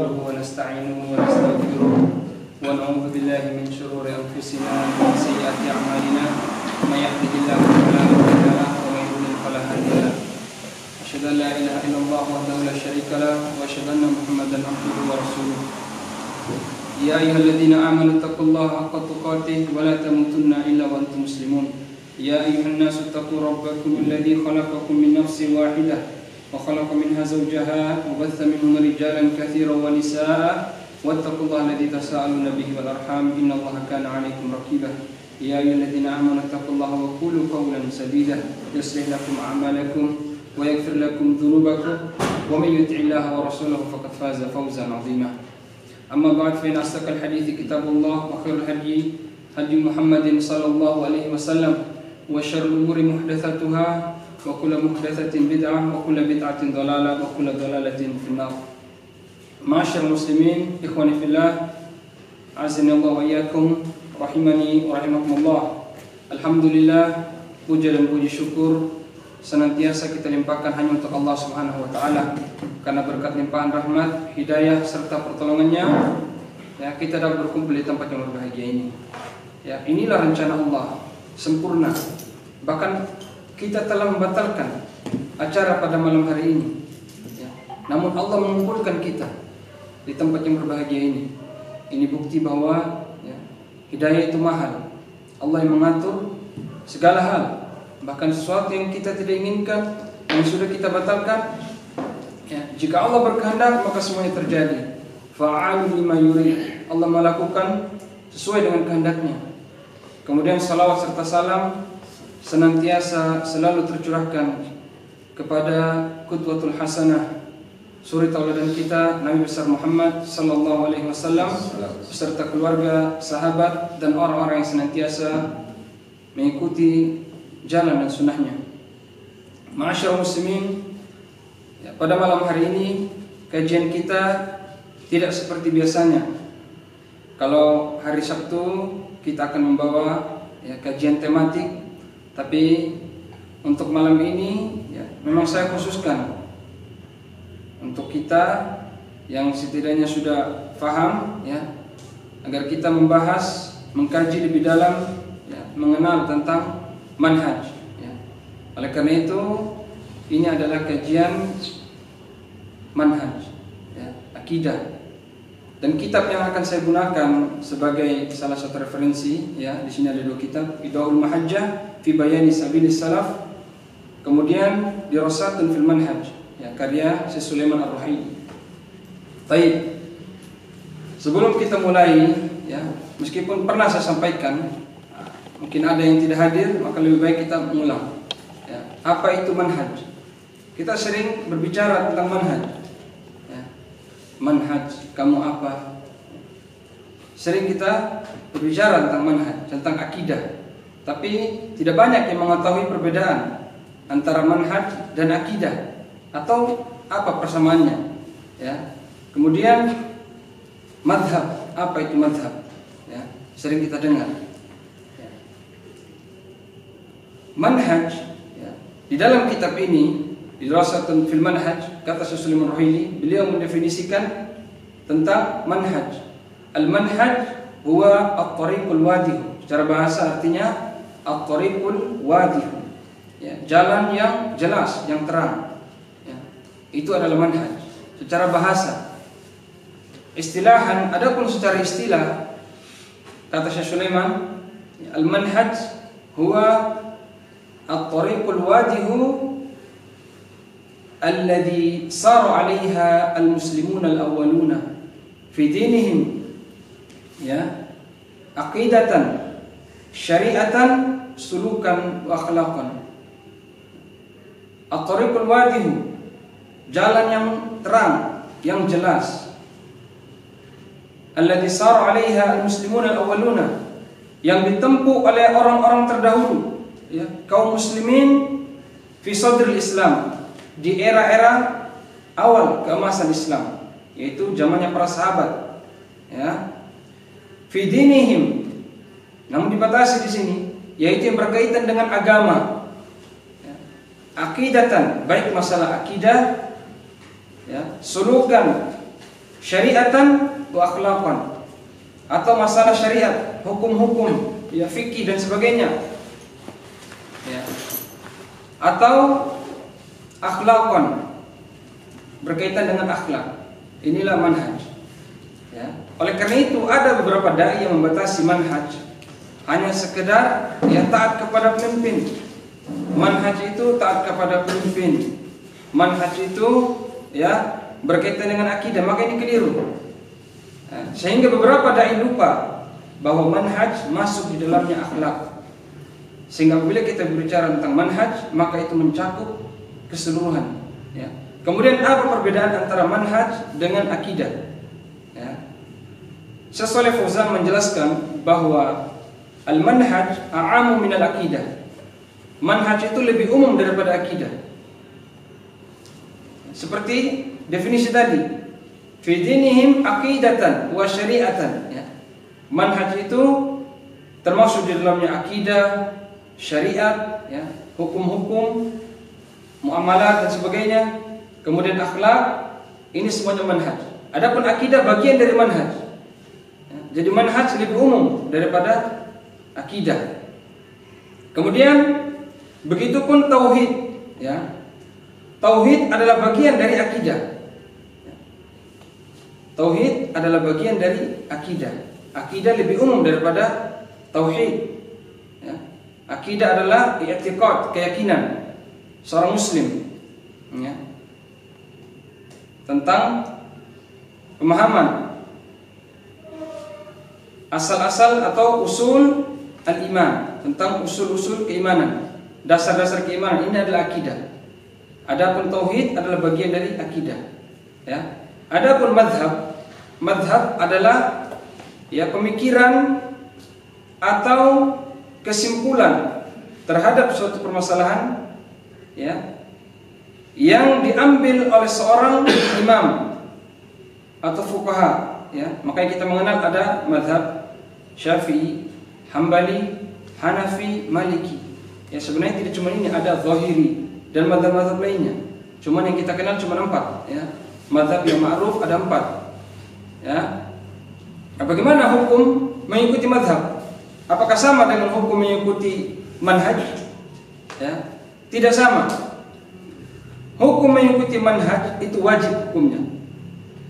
نحمده ونستعينه ونستغفره ونعوذ بالله من شرور أنفسنا ومن سيئات أعمالنا من يهده الله فلا مضل له ومن يضلل فلا هادي له أشهد أن لا إله إلا الله وحده لا شريك له وأشهد أن محمدا عبده ورسوله يا أيها الذين آمنوا اتقوا الله حق تقاته ولا تموتن إلا وأنتم مسلمون يا أيها الناس اتقوا ربكم الذي خلقكم من نفس واحدة وخلق منها زوجها وبث منهما رجالا كثيرا ونساء واتقوا الله الذي تساءلون به والأرحام إن الله كان عليكم رقيبا يا أيها الذين آمنوا اتقوا الله وقولوا قولا سديدا يصلح لكم أعمالكم ويغفر لكم ذنوبكم ومن يطع الله ورسوله فقد فاز فوزا عظيما أما بعد فإن أصدق الحديث كتاب الله وخير الهدي هدي محمد صلى الله عليه وسلم وشر الأمور محدثاتها وكل محدثة بدعة وكل بدعة ضلالة وكل ضلالة في النار. معاشر المسلمين إخواني في الله أعزني الله وإياكم rahimani wa rahimakumullah. Alhamdulillah, puja dan puji syukur senantiasa kita limpahkan hanya untuk Allah Subhanahu wa taala. Karena berkat limpahan rahmat, hidayah serta pertolongannya, ya, kita dapat berkumpul di tempat yang berbahagia ini. Ya, inilah rencana Allah sempurna. Bahkan kita telah membatalkan acara pada malam hari ini. Ya, namun Allah mengumpulkan kita di tempat yang berbahagia ini. Ini bukti bahwa hidayah itu mahal. Allah yang mengatur segala hal. Bahkan sesuatu yang kita tidak inginkan, yang sudah kita batalkan, ya, jika Allah berkehendak maka semuanya terjadi. Fa'alu lima yurid. Allah melakukan sesuai dengan kehendaknya. Kemudian salawat serta salam senantiasa selalu tercurahkan kepada qudwatul hasanah, suri tauladan kita, Nabi besar Muhammad sallallahu alaihi wasallam beserta keluarga, sahabat dan orang-orang yang senantiasa mengikuti jalan dan sunnahnya. Ma'asyiral muslimin, ya, pada malam hari ini kajian kita tidak seperti biasanya. Kalau hari Sabtu kita akan membawa, ya, kajian tematik, tapi untuk malam ini, ya, memang saya khususkan untuk kita yang setidaknya sudah paham, ya, agar kita membahas, mengkaji lebih dalam, ya, mengenal tentang manhaj, ya. Oleh karena itu ini adalah kajian manhaj, ya, akidah. Dan kitab yang akan saya gunakan sebagai salah satu referensi, ya, di sini ada dua kitab, Idahul Mahajjah fi Bayani Sabilis Salaf, kemudian Dirasatun fil Manhaj, ya, karya Syekh Sulaiman Ar-Ruhaili. Baik. Sebelum kita mulai, ya, meskipun pernah saya sampaikan, mungkin ada yang tidak hadir, maka lebih baik kita mengulang. Ya, apa itu manhaj? Kita sering berbicara tentang manhaj. Ya, manhaj, kamu apa? Sering kita berbicara tentang manhaj, tentang akidah. Tapi tidak banyak yang mengetahui perbedaan antara manhaj dan akidah, atau apa persamaannya, ya. Kemudian madhab, apa itu madhab, ya, sering kita dengar, ya. Manhaj, ya, di dalam kitab ini Dirasatun fil Manhaj, kata Syekh Sulaiman Ar-Ruhaili, beliau mendefinisikan tentang manhaj. Al-manhaj huwa at-tariqul wadih. Secara bahasa artinya at-tariqul wadih, ya, jalan yang jelas, yang terang. Itu adalah manhaj secara bahasa. Istilahan, adapun secara istilah, kata Syekh Sulaiman, al-manhaj huwa at-tariqul wadihu alladhi sara 'alaiha al-muslimun al-awwaluna fi dinihim, ya, aqidatan, syari'atan, sulukan wa akhlaqan. At-tariqul wadihu, jalan yang terang, yang jelas. Alladzi sara 'alaiha al-muslimun al-awwaluna, yang ditempuh oleh orang-orang terdahulu, ya, kaum muslimin fi sadril Islam, di era-era awal keemasan Islam, yaitu zamannya para sahabat, ya. Fi dinihim, namun dibatasi di sini, yaitu yang berkaitan dengan agama, ya. Aqidatan, baik masalah akidah, ya, sulukan, syariatan wa akhlaqan, atau masalah syariat, hukum-hukum, ya fikih dan sebagainya, ya, atau akhlaqan, berkaitan dengan akhlak. Inilah manhaj. Ya. Oleh karena itu ada beberapa dai yang membatasi manhaj hanya sekedar ya taat kepada pemimpin. Manhaj itu taat kepada pemimpin. Manhaj itu ya berkaitan dengan akidah, maka ini keliru. Sehingga beberapa dai lupa bahwa manhaj masuk di dalamnya akhlak. Sehingga apabila kita berbicara tentang manhaj, maka itu mencakup keseluruhan. Ya. Kemudian apa perbedaan antara manhaj dengan akidah? Ya. Syekh Shalih Fauzan menjelaskan bahwa al-manhaj a'amu min al-aqidah. Manhaj itu lebih umum daripada akidah. Seperti definisi tadi, fi dinihim aqidatan wa syari'atan, ya. Manhaj itu termasuk di dalamnya akidah, syariat, ya, hukum-hukum, muamalat dan sebagainya. Kemudian akhlak, ini semuanya manhaj. Adapun akidah bagian dari manhaj. Ya, jadi manhaj lebih umum daripada akidah. Kemudian begitupun tauhid, ya. Tauhid adalah bagian dari akidah. Tauhid adalah bagian dari akidah. Akidah lebih umum daripada tauhid. Ya. Akidah adalah i'tiqad, keyakinan seorang muslim, ya, tentang pemahaman asal-asal atau usul al-iman, tentang usul-usul keimanan, dasar-dasar keimanan. Ini adalah akidah. Adapun tauhid adalah bagian dari akidah. Ya. Adapun madhab, madhab adalah ya pemikiran atau kesimpulan terhadap suatu permasalahan, ya, yang diambil oleh seorang imam atau fuqaha, ya. Makanya kita mengenal ada madhab Syafi'i, Hambali, Hanafi, Maliki. Ya, sebenarnya tidak cuma ini, ada Zahiri dan madhab-madhab lainnya. Cuma yang kita kenal cuma 4, ya. Madhab yang ma'ruf ada 4, ya. Bagaimana hukum mengikuti madhab? Apakah sama dengan hukum mengikuti manhaj? Ya, tidak sama. Hukum mengikuti manhaj itu wajib hukumnya.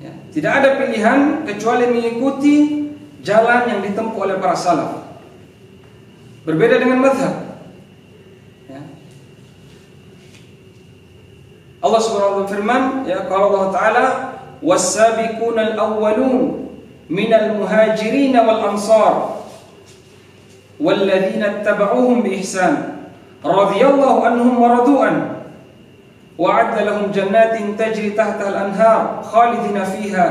Ya, tidak ada pilihan kecuali mengikuti jalan yang ditempuh oleh para salaf. Berbeda dengan madhab. Allah Subhanahu wa taala firman, ya, qala Allah taala was-sabiqunal awwalun minal muhajirin wal ansar walladzina ittaba'uuhum bi ihsan radhiyallahu anhum wa radu'an wa'adda lahum jannatin tajri tahtaha al-anhar khalidina fiha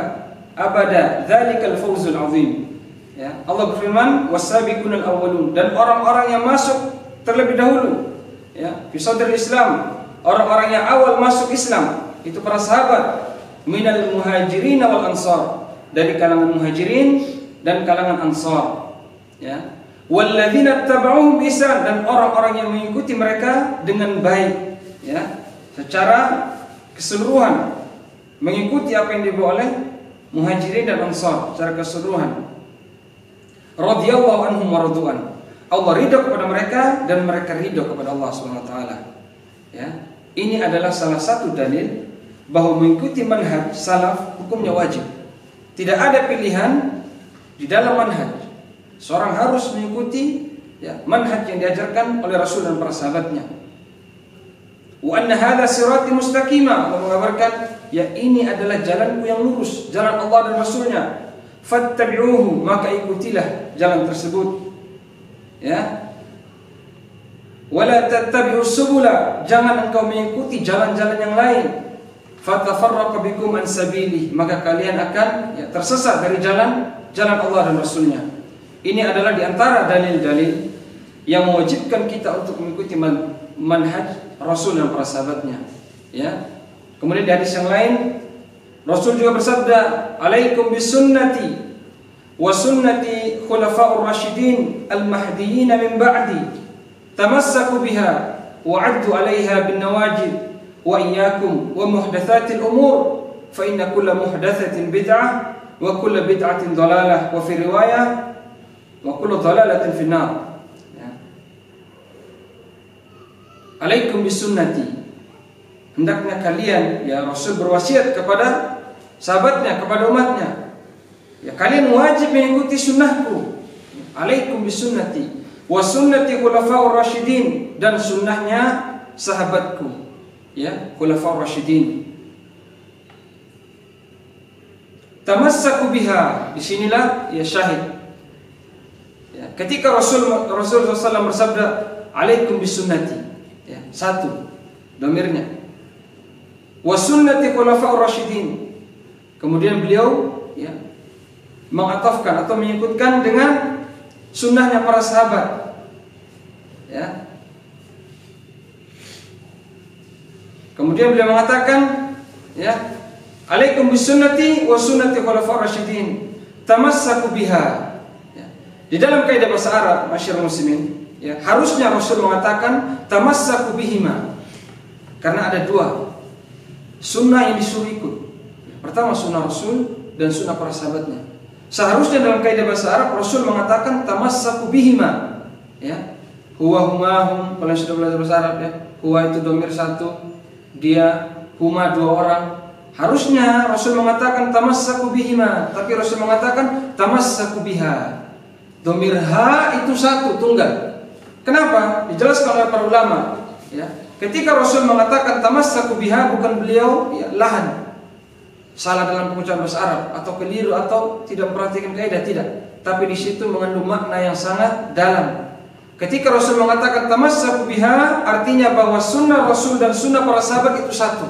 abada dzalikal fawzul 'adzim. Ya, Allah berfirman was-sabiqunal awwalun, dan orang-orang yang masuk terlebih dahulu, ya, fi sadril Islam. Orang-orang yang awal masuk Islam itu para sahabat, minal muhajirin wal ansar, dari kalangan muhajirin dan kalangan ansar, ya. Walladzina tabauhum ihsan, dan orang-orang yang mengikuti mereka dengan baik, ya, secara keseluruhan, mengikuti apa yang dibawa oleh muhajirin dan ansar secara keseluruhan. Radhiyallahu anhum wa radu'an, Allah ridha kepada mereka dan mereka ridha kepada Allah Subhanahu wa taala. Ya, ini adalah salah satu dalil bahwa mengikuti manhaj salaf hukumnya wajib. Tidak ada pilihan di dalam manhaj. Seorang harus mengikuti, ya, manhaj yang diajarkan oleh Rasul dan para sahabatnya. Wa anna hadza sirati mustaqima, Allah mengabarkan, ya, ini adalah jalanku yang lurus, jalan Allah dan Rasulnya. Fattabi'uhu, maka ikutilah jalan tersebut. Ya. Wala tattabi'us subula, jangan engkau mengikuti jalan-jalan yang lain. Fatafarraqu bikum an sabili, maka kalian akan, ya, tersesat dari jalan Allah dan Rasulnya. Ini adalah di antara dalil-dalil yang mewajibkan kita untuk mengikuti manhaj Rasul dan para sahabatnya. Ya. Kemudian di hadis yang lain Rasul juga bersabda, "Alaikum bisunnati wa sunnati khulafa'ur rasyidin al-mahdiyyin min ba'di. Tamassaku biha wa 'addu 'alaiha bin nawajid wa iyyakum wa muhdatsatil umur fa inna kulla muhdatsatin bid'ah wa kulla bid'atin dhalalah wa fi riwayah wa kullu dhalalatin finnar. Ya. Alaikum bisunnati. Hendaknya kalian, ya Rasul berwasiat kepada sahabatnya, kepada umatnya, ya kalian wajib mengikuti sunnahku. Alaikum bisunnati wa sunnati khulafaur rasyidin, dan sunnahnya sahabatku, ya khulafaur rasyidin. Tamassaku biha, disinilah ya syahid. Ya, ketika Rasulullah SAW bersabda alaikum bisunnati, ya, satu domirnya, wa sunnati khulafaur rasyidin, kemudian beliau ya mengatafkan atau menyebutkan dengan sunnahnya para sahabat, ya. Kemudian beliau mengatakan, ya, alaikum bisunnati wa sunnati khulafaur rasyidin tamassaku biha. Ya. Di dalam kaidah bahasa Arab, masyarakat muslimin, ya, harusnya Rasul mengatakan tamassaku bihima, karena ada dua sunnah yang disuruh ikut. Pertama sunnah Rasul dan sunnah para sahabatnya. Seharusnya dalam kaidah bahasa Arab Rasul mengatakan tamassaku bihima, ya. Huwa humahum, kalau sudah belajar bahasa Arab, ya. Huwa itu domir satu, dia, huma dua orang. Harusnya Rasul mengatakan tamassaku bihima, tapi Rasul mengatakan tamassaku biha. Domir ha itu satu, tunggal. Kenapa? Dijelaskan oleh para ulama, ya. Ketika Rasul mengatakan tamassaku biha, bukan beliau ya lahan salah dalam pengucapan bahasa Arab atau keliru atau tidak memperhatikan kaidah, tidak. Tapi di situ mengandung makna yang sangat dalam. Ketika Rasul mengatakan tamassaku biha, artinya bahwa sunnah Rasul dan sunnah para sahabat itu satu.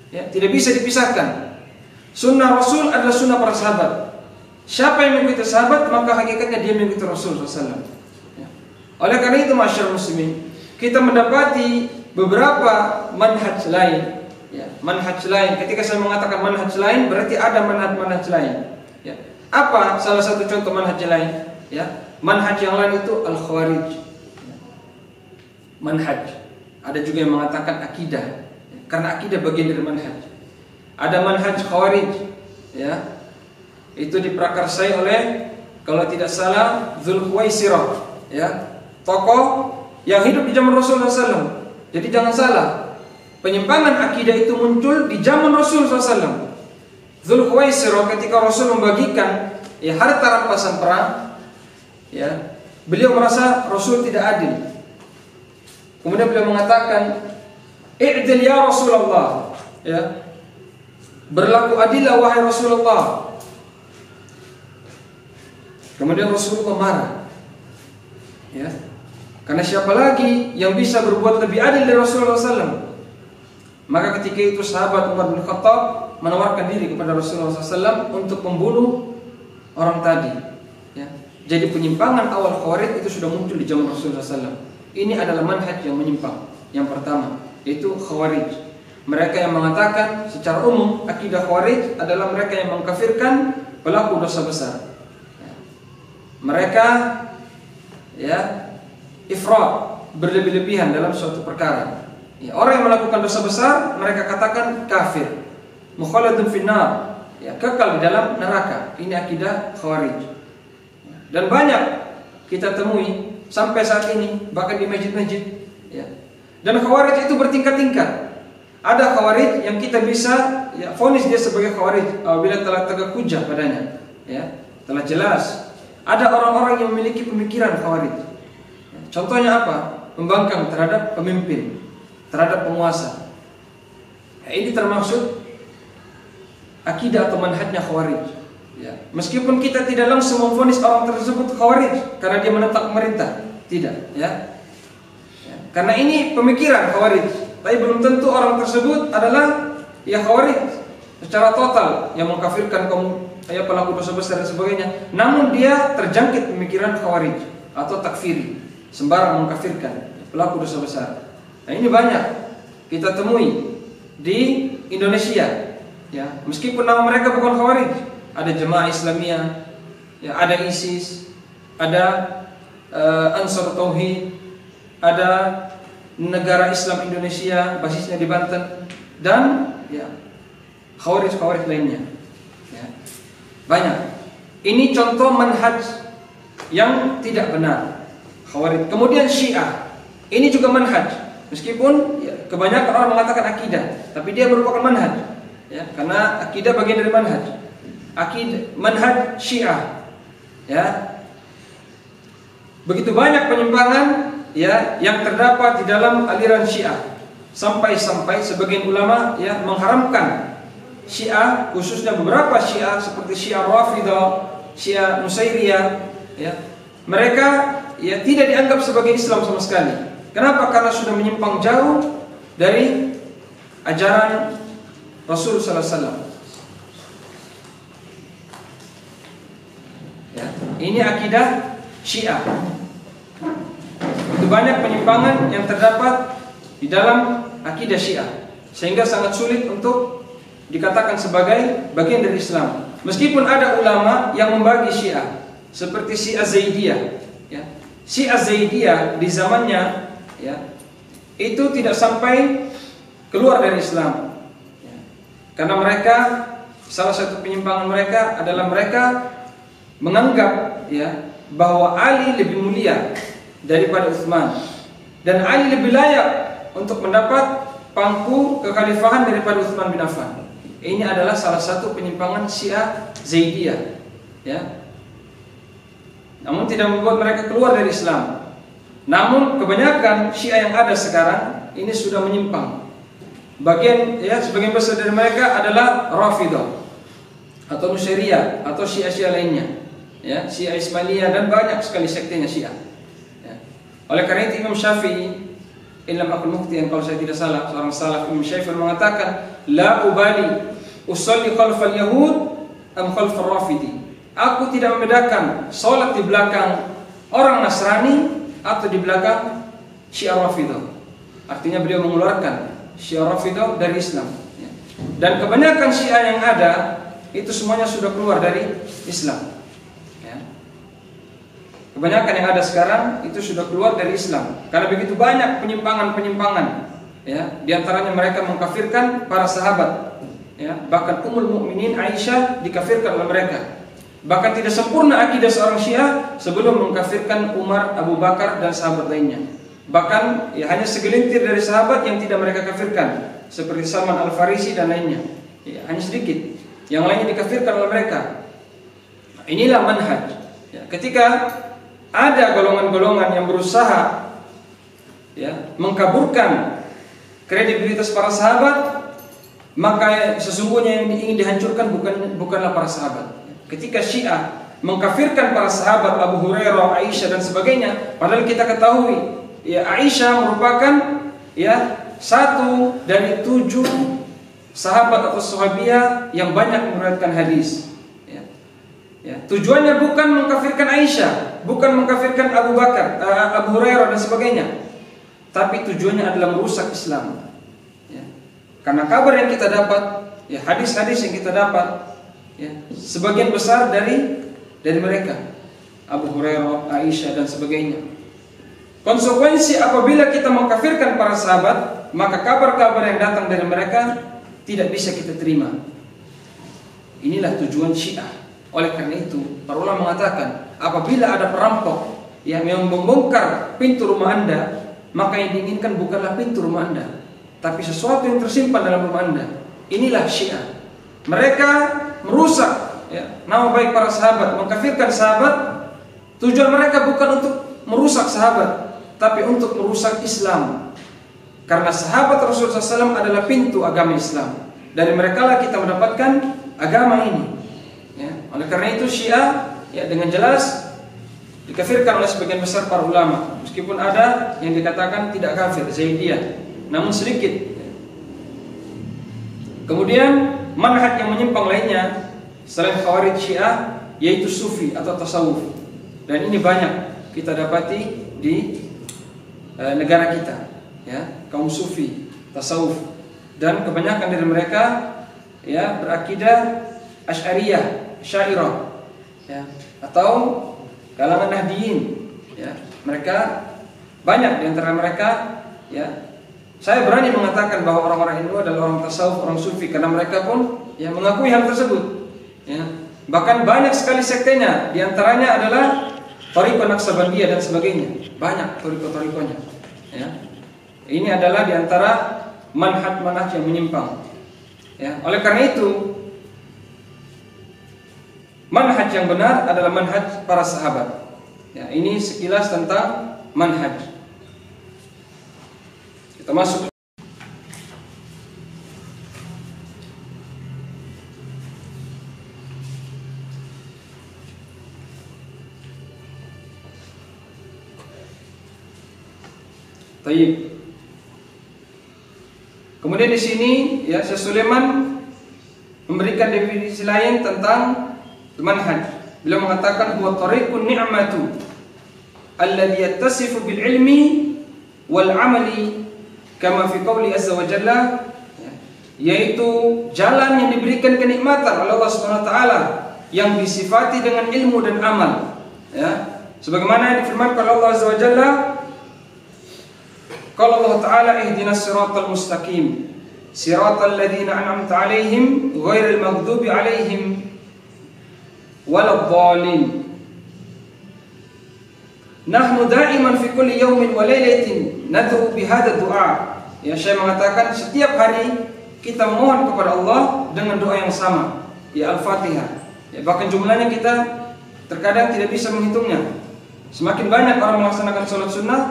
Ya, tidak bisa dipisahkan. Sunnah Rasul adalah sunnah para sahabat. Siapa yang mengikuti sahabat, maka hakikatnya dia mengikuti Rasul SAW. Ya. Oleh karena itu masyarakat muslimin, kita mendapati beberapa manhaj lain, ya, manhaj lain. Ketika saya mengatakan manhaj lain, berarti ada manhaj lain. Ya. Apa salah satu contoh manhaj lain? Ya, manhaj yang lain itu al-khawarij. Ya. Manhaj. Ada juga yang mengatakan akidah, ya, karena akidah bagian dari manhaj. Ada manhaj khawarij, ya, itu diprakarsai oleh, kalau tidak salah, Dzulkhuwaisirah, ya, tokoh yang hidup di zaman Rasulullah SAW. Jadi jangan salah, penyimpangan akidah itu muncul di zaman Rasul SAW. Dzulkhuwaisirah ketika Rasul membagikan ya harta rampasan perang, ya, beliau merasa Rasul tidak adil. Kemudian beliau mengatakan, "I'dil ya Rasulullah," ya, berlaku adillah wahai Rasulullah. Kemudian Rasulullah marah, ya. Karena siapa lagi yang bisa berbuat lebih adil dari Rasulullah SAW? Maka ketika itu sahabat Umar bin Khattab menawarkan diri kepada Rasulullah SAW untuk membunuh orang tadi. Ya. Jadi penyimpangan awal Khawarij itu sudah muncul di zaman Rasulullah SAW. Ini adalah manhaj yang menyimpang. Yang pertama, yaitu Khawarij. Mereka yang mengatakan secara umum akidah Khawarij adalah mereka yang mengkafirkan pelaku dosa besar. Ya. Mereka, ya, ifrat, berlebih-lebihan dalam suatu perkara. Ya, orang yang melakukan dosa besar mereka katakan kafir, mukhalladun finnar, ya, kekal di dalam neraka. Ini akidah Khawarij. Dan banyak kita temui sampai saat ini, bahkan di masjid-masjid, ya. Dan Khawarij itu bertingkat-tingkat. Ada Khawarij yang kita bisa ya vonis dia sebagai Khawarij apabila telah tegak hujah padanya, ya, telah jelas. Ada orang-orang yang memiliki pemikiran Khawarij. Contohnya apa? Membangkang terhadap pemimpin, terhadap penguasa. Ya, ini termasuk akidah atau manhajnya Khawarij. Ya. Meskipun kita tidak langsung memvonis orang tersebut Khawarij karena dia menentang pemerintah, tidak. Ya. Ya. Karena ini pemikiran Khawarij, tapi belum tentu orang tersebut adalah ya Khawarij secara total yang mengkafirkan kaum ya pelaku dosa besar dan sebagainya. Namun dia terjangkit pemikiran Khawarij atau takfiri, sembarang mengkafirkan pelaku dosa besar. Nah, ini banyak kita temui di Indonesia, ya. Meskipun nama mereka bukan Khawarij, ada Jemaah Islamiyah, ya, ada ISIS, ada Ansar Tauhid, ada Negara Islam Indonesia basisnya di Banten, dan ya khawarij lainnya. Ya. Banyak. Ini contoh manhaj yang tidak benar. Khawarij. Kemudian Syiah. Ini juga manhaj. Meskipun ya, kebanyakan orang mengatakan akidah, tapi dia merupakan manhaj. Ya, karena akidah bagian dari manhaj. Manhaj Syiah. Ya. Begitu banyak penyimpangan ya yang terdapat di dalam aliran Syiah. Sampai-sampai sebagian ulama ya mengharamkan Syiah, khususnya beberapa Syiah seperti Syiah Rafidah, Syiah Nusairiyah, ya. Mereka ya tidak dianggap sebagai Islam sama sekali. Kenapa? Karena sudah menyimpang jauh dari ajaran Rasul sallallahu alaihi wasallam. Ya, ini akidah Syiah. Itu banyak penyimpangan yang terdapat di dalam akidah Syiah, sehingga sangat sulit untuk dikatakan sebagai bagian dari Islam. Meskipun ada ulama yang membagi Syiah, seperti Syiah Zaidiyah, ya. Syiah Zaidiyah di zamannya, ya, itu tidak sampai keluar dari Islam, ya. Karena mereka, salah satu penyimpangan mereka adalah mereka menganggap, ya, bahwa Ali lebih mulia daripada Utsman, dan Ali lebih layak untuk mendapat pangku kekhalifahan daripada Utsman bin Affan. Ini adalah salah satu penyimpangan Syiah Zaidiyah, ya. Namun tidak membuat mereka keluar dari Islam. Namun kebanyakan Syiah yang ada sekarang ini sudah menyimpang. Sebagian besar dari mereka adalah Rafidah atau Nusairiyah atau Syiah lainnya, ya, Syiah Ismailiyah, dan banyak sekali sektenya Syiah. Ya. Oleh karena itu Imam Syafi'i, Ilham Akul Mukti, yang kalau saya tidak salah seorang salaf, Imam Syafi'i mengatakan, la ubali usolli khalfal yahud am khalfal rafidi. Aku tidak membedakan salat di belakang orang Nasrani atau di belakang Syiah Rafidah. Artinya beliau mengeluarkan Syiah Rafidah dari Islam, ya. Dan kebanyakan Syiah yang ada itu semuanya sudah keluar dari Islam, ya. Kebanyakan yang ada sekarang itu sudah keluar dari Islam karena begitu banyak penyimpangan, ya. Di antaranya mereka mengkafirkan para sahabat, ya. Bahkan Ummul Mukminin Aisyah dikafirkan oleh mereka. Bahkan tidak sempurna akidah seorang Syiah sebelum mengkafirkan Umar, Abu Bakar, dan sahabat lainnya. Bahkan ya, hanya segelintir dari sahabat yang tidak mereka kafirkan, seperti Salman Al-Farisi dan lainnya, ya, hanya sedikit. Yang lainnya dikafirkan oleh mereka. Inilah manhaj, ya. Ketika ada golongan-golongan yang berusaha, ya, mengkaburkan kredibilitas para sahabat, maka sesungguhnya yang ingin dihancurkan bukanlah para sahabat. Ketika Syiah mengkafirkan para sahabat Abu Hurairah, Aisyah, dan sebagainya, padahal kita ketahui, ya, Aisyah merupakan, ya, satu dari 7 sahabat atau sahabiah yang banyak meriwayatkan hadis, ya. Ya, tujuannya bukan mengkafirkan Aisyah, bukan mengkafirkan Abu Bakar, Abu Hurairah, dan sebagainya, tapi tujuannya adalah merusak Islam, ya. Karena kabar yang kita dapat, ya, hadis-hadis yang kita dapat, ya, sebagian besar dari mereka, Abu Hurairah, Aisyah, dan sebagainya. Konsekuensi apabila kita mengkafirkan para sahabat, maka kabar-kabar yang datang dari mereka tidak bisa kita terima. Inilah tujuan Syiah. Oleh karena itu, para ulama mengatakan, apabila ada perampok yang membongkar pintu rumah Anda, maka yang diinginkan bukanlah pintu rumah Anda, tapi sesuatu yang tersimpan dalam rumah Anda. Inilah Syiah. Mereka merusak, ya, nama baik para sahabat, mengkafirkan sahabat. Tujuan mereka bukan untuk merusak sahabat, tapi untuk merusak Islam. Karena sahabat Rasulullah SAW adalah pintu agama Islam. Dari mereka lah kita mendapatkan agama ini, ya. Oleh karena itu Syiah, ya, dengan jelas dikafirkan oleh sebagian besar para ulama. Meskipun ada yang dikatakan tidak kafir, Zaidiyah, namun sedikit, ya. Kemudian manhaj yang menyimpang lainnya selain Khawarij Syiah yaitu Sufi atau tasawuf. Dan ini banyak kita dapati di negara kita, ya, kaum Sufi, tasawuf, dan kebanyakan dari mereka, ya, berakidah Asy'ariyah, Syairah, ya, atau kalangan Nahdiyin, ya. Mereka banyak di antara mereka, ya, Saya berani mengatakan bahwa orang-orang Hindu adalah orang tasawuf, orang sufi, karena mereka pun mengakui hal tersebut. Ya. Bahkan banyak sekali sektenya, diantaranya adalah Thariqah Naqsabandiyah dan sebagainya. Banyak thariqah-thariqahnya. Ya. Ini adalah diantara manhaj-manhaj yang menyimpang. Ya. Oleh karena itu, manhaj yang benar adalah manhaj para sahabat. Ya, ini sekilas tentang manhaj. Kita masuk. Taib. Kemudian di sini Syekh Sulaiman memberikan definisi lain tentang manhaj. Beliau mengatakan huwa tariqun ni'matu alladhi yattasifu bil ilmi wal amali kama fi qouli azza wa jalla, yaitu jalan yang diberikan kenikmatan oleh Allah Subhanahu wa taala yang disifati dengan ilmu dan amal. Ya. Sebagaimana difirmankan oleh Allah Azza wa Jalla, qala Allah Ta'ala ihdinas siratal mustaqim siratal ladzina an'amta 'alaihim ghairil maghdubi 'alaihim waladhdallin. Nahnu da'iman fi kulli yawmin wa lailatin nad'u bi hadha du'a. Ya, saya mengatakan setiap hari kita mohon kepada Allah dengan doa yang sama, Al-Fatihah. Bahkan jumlahnya kita terkadang tidak bisa menghitungnya. Semakin banyak orang melaksanakan sholat sunnah,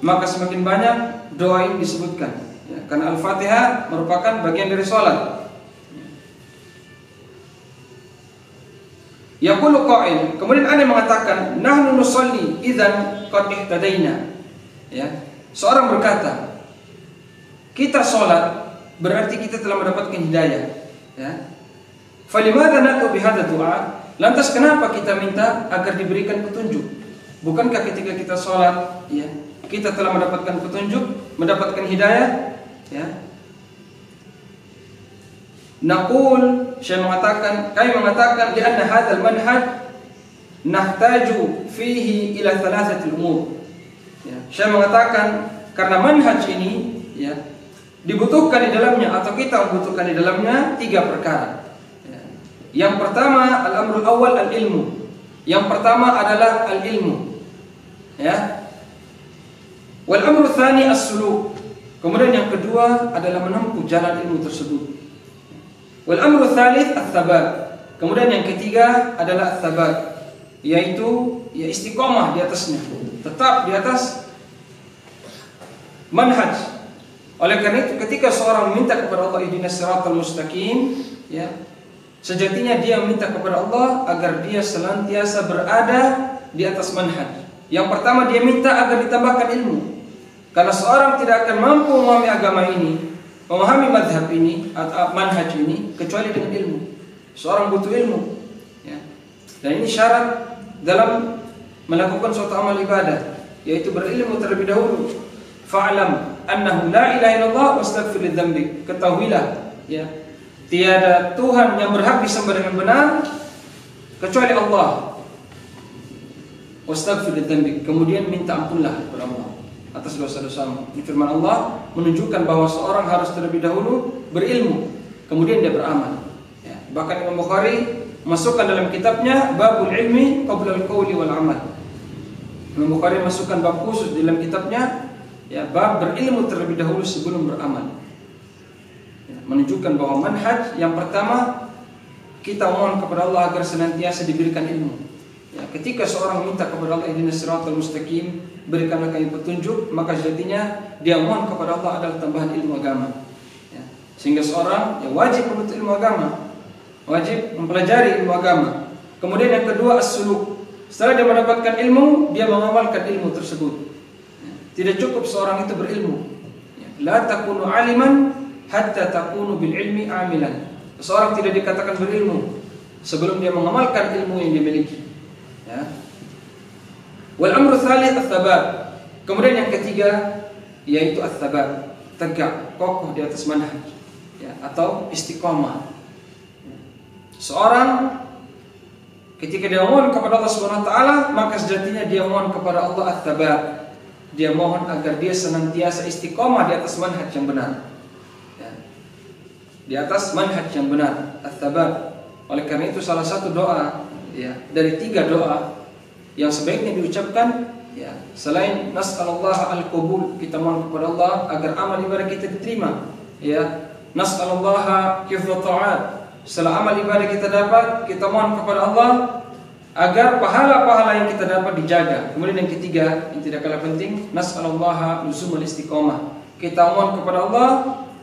maka semakin banyak doa ini disebutkan. Karena Al-Fatihah merupakan bagian dari sholat. Yaqulu qa'il, kemudian ada yang mengatakan nahnu nusalli idzan qad ihtadaina. Seorang berkata, kita sholat berarti kita telah mendapatkan hidayah. Falimadza na'tu bihadza du'a? Lantas kenapa kita minta agar diberikan petunjuk? Bukankah ketika kita sholat, kita telah mendapatkan petunjuk, mendapatkan hidayah? Naqul, saya mengatakan, kami mengatakan, lianna hadzal manhaj nahtaju fihi ila thalathatil umur. Saya mengatakan karena manhaj ini dibutuhkan di dalamnya, atau kita membutuhkan di dalamnya 3 perkara. Yang pertama, al-amrul awal al-ilmu. Yang pertama adalah al-ilmu. Wal amru tsani as-suluk. Kemudian yang kedua adalah menempuh jalan ilmu tersebut. Wal amru tsalits ats-tsabat. Kemudian yang ketiga adalah ats-tsabat, yaitu istiqomah di atasnya, tetap di atas manhaj. Oleh karena itu ketika seorang meminta kepada Allah ihdinas siratal mustaqim, sejatinya dia meminta kepada Allah agar dia senantiasa berada di atas manhaj. Yang pertama dia minta agar ditambahkan ilmu. Karena seorang tidak akan mampu memahami agama ini, memahami madhab ini atau manhaj ini kecuali dengan ilmu. Seorang butuh ilmu. Dan ini syarat dalam melakukan suatu amal ibadah, yaitu berilmu terlebih dahulu. Fa'lam annahu la ilaha illallah wastaghfir lidzambik. Ketahuilah, tiada Tuhan yang berhak disembah dengan benar kecuali Allah. Wastaghfir lidzambik. Kemudian minta ampunlah kepada Allah atas dosa-dosamu. Ini firman Allah menunjukkan bahwa seorang harus terlebih dahulu berilmu, kemudian dia beramal. Bahkan Imam Bukhari masukkan dalam kitabnya babul ilmi qabla al-qawli wal amal. Imam Bukhari masukkan bab khusus dalam kitabnya, bab berilmu terlebih dahulu sebelum beramal. Menunjukkan bahwa manhaj yang pertama kita mohon kepada Allah agar senantiasa diberikan ilmu. Ketika seorang minta kepada Allah ihdinas siratal mustaqim, berikanlah kami petunjuk, maka sejatinya dia mohon kepada Allah adalah tambahan ilmu agama. Sehingga seorang wajib menuntut ilmu agama, wajib mempelajari ilmu agama. Kemudian yang kedua as-suluk. Setelah dia mendapatkan ilmu, dia mengamalkan ilmu tersebut. Tidak cukup seorang itu berilmu. La takunu aliman hatta takunu bil ilmi amilan. Seorang tidak dikatakan berilmu sebelum dia mengamalkan ilmu yang dimiliki. Wal amru tsalits ats-tsabat. Kemudian yang ketiga yaitu ats-tsabat, tegak, kokoh di atas manhaj, atau istiqomah. Seorang ketika dia mohon kepada Allah Subhanahu wa taala, maka sejatinya dia mohon kepada Allah ats-tsabat, dia mohon agar dia senantiasa istiqomah di atas manhaj yang benar, ya, di atas manhaj yang benar, at-tabat. Oleh karena itu salah satu doa, ya, dari 3 doa yang sebaiknya diucapkan, ya, selain nas'alullah al-qubul, kita mohon kepada Allah agar amal ibadah kita diterima, ya, nas'alullah hifdz ta'at, setelah amal ibadah kita dapat, kita mohon kepada Allah agar pahala-pahala yang kita dapat dijaga. Kemudian yang ketiga, yang tidak kalah penting, nas'alullah luzumul istiqomah, kita mohon kepada Allah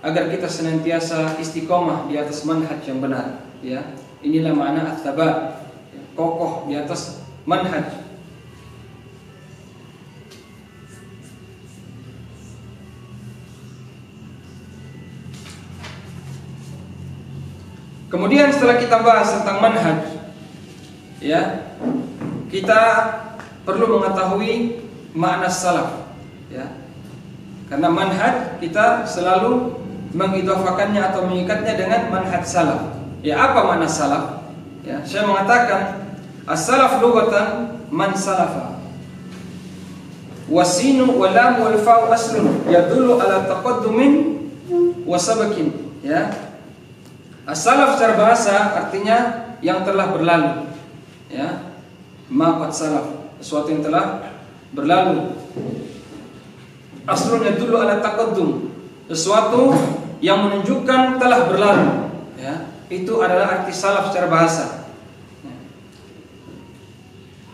agar kita senantiasa istiqomah di atas manhaj yang benar, ya. Inilah makna at-tabat, ya, kokoh di atas manhaj. Kemudian setelah kita bahas tentang manhaj, ya, kita perlu mengetahui makna salaf, ya. Karena manhaj kita selalu mengidhafakannya atau mengikatnya dengan manhaj salaf. Ya, apa makna salaf? Ya, saya mengatakan as-salaf lughatan man salafa. Wasinu wal lam wal fa aslun yadullu ala taqaddumin wa sabakin, ya. As-salaf secara bahasa artinya yang telah berlalu, ya. Ma qad salaf, sesuatu yang telah berlalu. Aslun yadullu ala taqaddum, sesuatu yang menunjukkan telah berlalu, ya. Itu adalah arti salaf secara bahasa.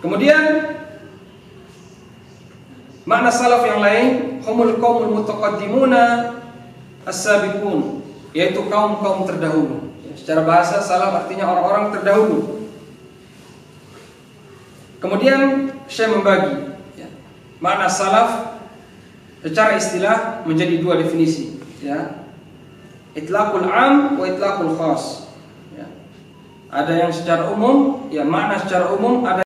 Kemudian makna salaf yang lain, humul qaumul mutaqaddimuna as-sabiqun, yaitu kaum-kaum terdahulu. Secara bahasa salaf artinya orang-orang terdahulu. Kemudian saya membagi, ya, makna salaf secara istilah menjadi 2 definisi, ya. Itlaqul am wa itlaqul khas, ya. Ada yang secara umum, ya, makna secara umum, ada